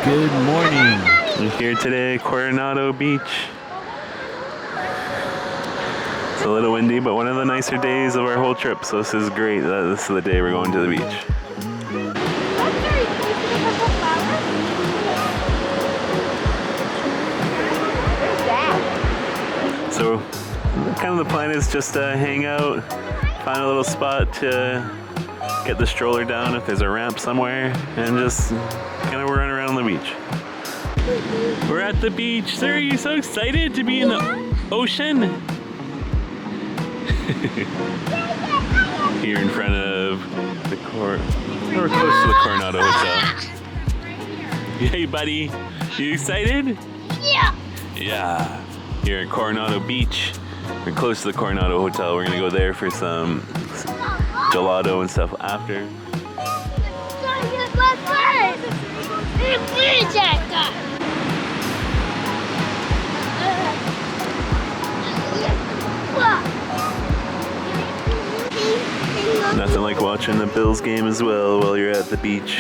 Good morning. We're here today, Coronado Beach. It's a little windy, but one of the nicer days of our whole trip, so this is great. This is the day we're going to the beach. So, kind of the plan is just to hang out, find a little spot to get the stroller down if there's a ramp somewhere, and just kind of run around the beach. We're at the beach. Sir, are you so excited to be in the ocean? Here in front of the we're close to the Coronado Hotel. Hey buddy, you excited? Yeah. Yeah. Here at Coronado Beach. We're close to the Coronado Hotel. We're gonna go there for some gelato and stuff after. Nothing like watching the Bills game as well while you're at the beach.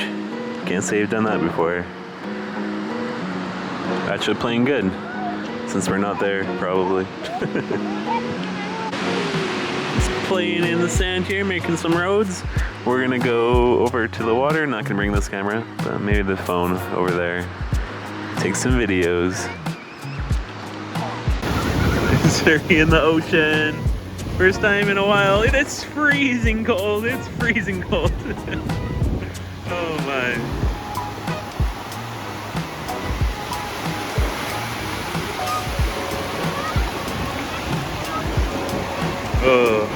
Can't say you've done that before. Actually playing good, since we're not there, probably. Just playing in the sand here, making some roads. We're gonna go over to the water. Not gonna bring this camera, but maybe the phone over there. Take some videos. Surfing in the ocean. First time in a while. It's freezing cold. It's freezing cold. Oh my. Oh.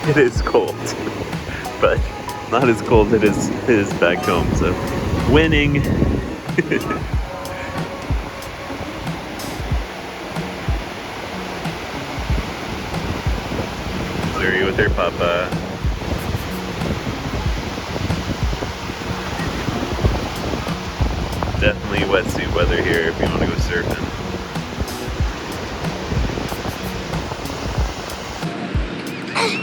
It is cold. But not as cold as it is back home. So winning. With her papa. Definitely wetsuit weather here if you want to go surfing.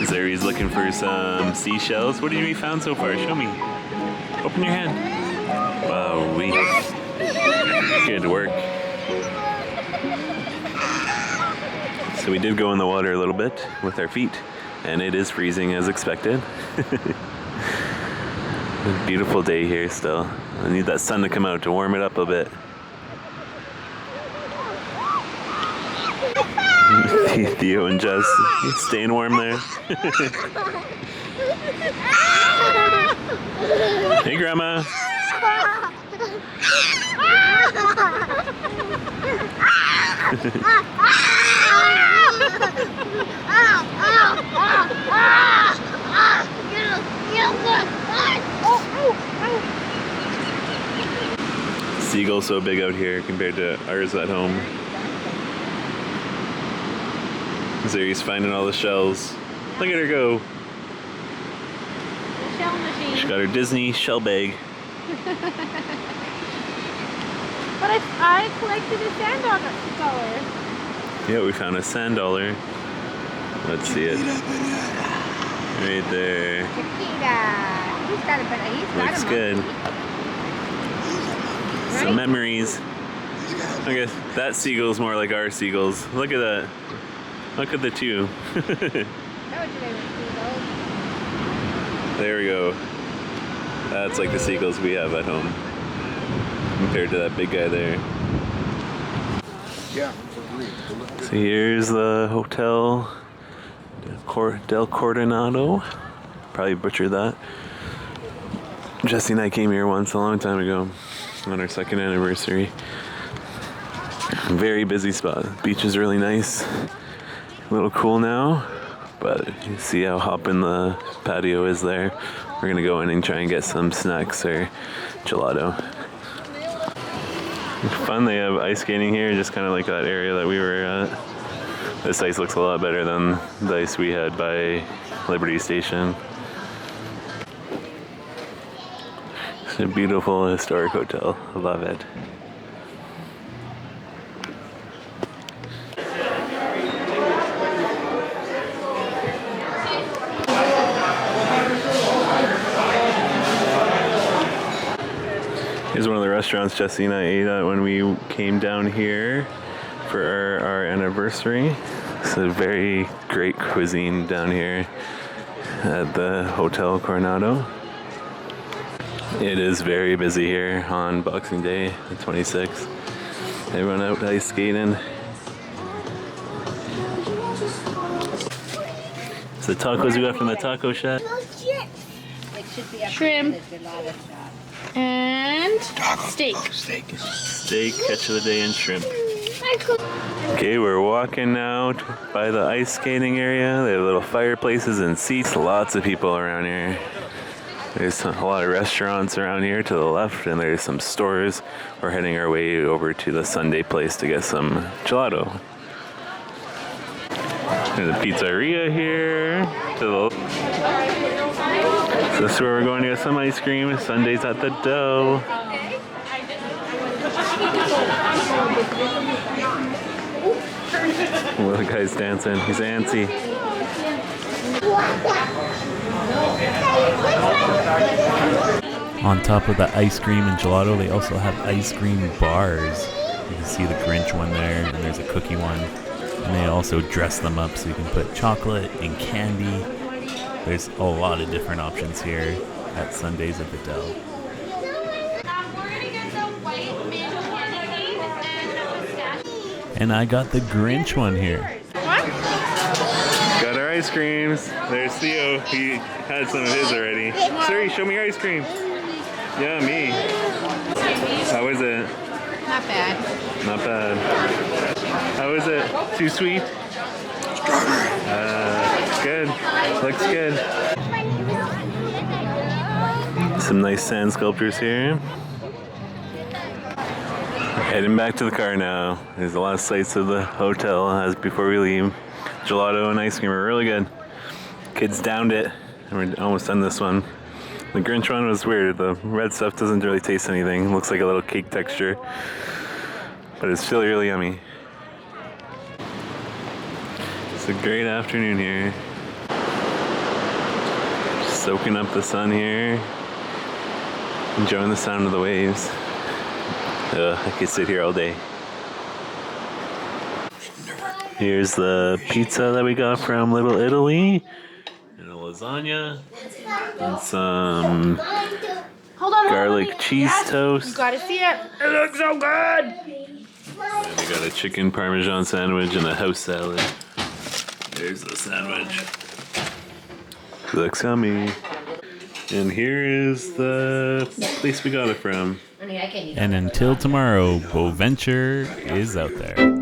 Zuri's looking for some seashells. What have we found so far? Show me. Open your hand. Wow, good work. So we did go in the water a little bit with our feet, and it is freezing as expected. Beautiful day here still. I need that sun to come out to warm it up a bit. Theo and Jess staying warm there. Hey Grandma. Seagulls so big out here compared to ours at home. Zuri's finding all the shells. Look at her go. The shell machine. She got her Disney shell bag. But I collected a sand dollar. Yeah, we found a sand dollar. Let's see it. Right there. Looks good. Some memories. I guess that seagull's more like our seagulls. Look at that. Look at the two. There we go. That's like the seagulls we have at home compared to that big guy there. So here's the Hotel del Coronado. Probably butchered that. Jesse and I came here once a long time ago on our second anniversary. Very busy spot. Beach is really nice. A little cool now, but you see how hopping the patio is there. We're gonna go in and try and get some snacks or gelato. It's fun. They have ice skating here, just kind of like that area that we were at. This ice looks a lot better than the ice we had by Liberty Station. It's a beautiful historic hotel. I love it. Here's one of the restaurants Jesse and I ate at when we came down here for our anniversary. It's a very great cuisine down here at the Hotel Coronado. It is very busy here on Boxing Day, the 26th. Everyone out ice skating. So the tacos we got from the taco shack. Shrimp. And steak. Steak, catch of the day, and shrimp. Okay, we're walking now by the ice skating area. They have little fireplaces and seats. Lots of people around here. There's a lot of restaurants around here to the left, and there's some stores. We're heading our way over to the Sundae place to get some gelato. There's a pizzeria here to the. So this is where we're going to get some ice cream. Sundaes at the dough. Well, the guy's dancing. He's antsy. On top of the ice cream and gelato, they also have ice cream bars. You can see the Grinch one there, and there's a cookie one. And they also dress them up so you can put chocolate and candy. There's a lot of different options here at Sundaes at the Dell. And I got the Grinch one here. What? Got our ice creams. There's Theo. He had some of his already. Siri, show me your ice cream. Yeah, me. How is it? Not bad. Not bad. How is it? Too sweet? Good. Looks good. Some nice sand sculptures here. Heading back to the car now. There's the last sights of the hotel as before we leave. Gelato and ice cream are really good. Kids downed it, and we're almost done this one. The Grinch one was weird. The red stuff doesn't really taste anything. It looks like a little cake texture, but it's still really yummy. It's a great afternoon here. Soaking up the sun here. Enjoying the sound of the waves. I could sit here all day. Here's the pizza that we got from Little Italy. And a lasagna. And some garlic cheese toast. You gotta see it. It looks so good. And we got a chicken parmesan sandwich and a house salad. There's the sandwich. Looks yummy. And here is the place we got it from. And until tomorrow, Boventure is out there.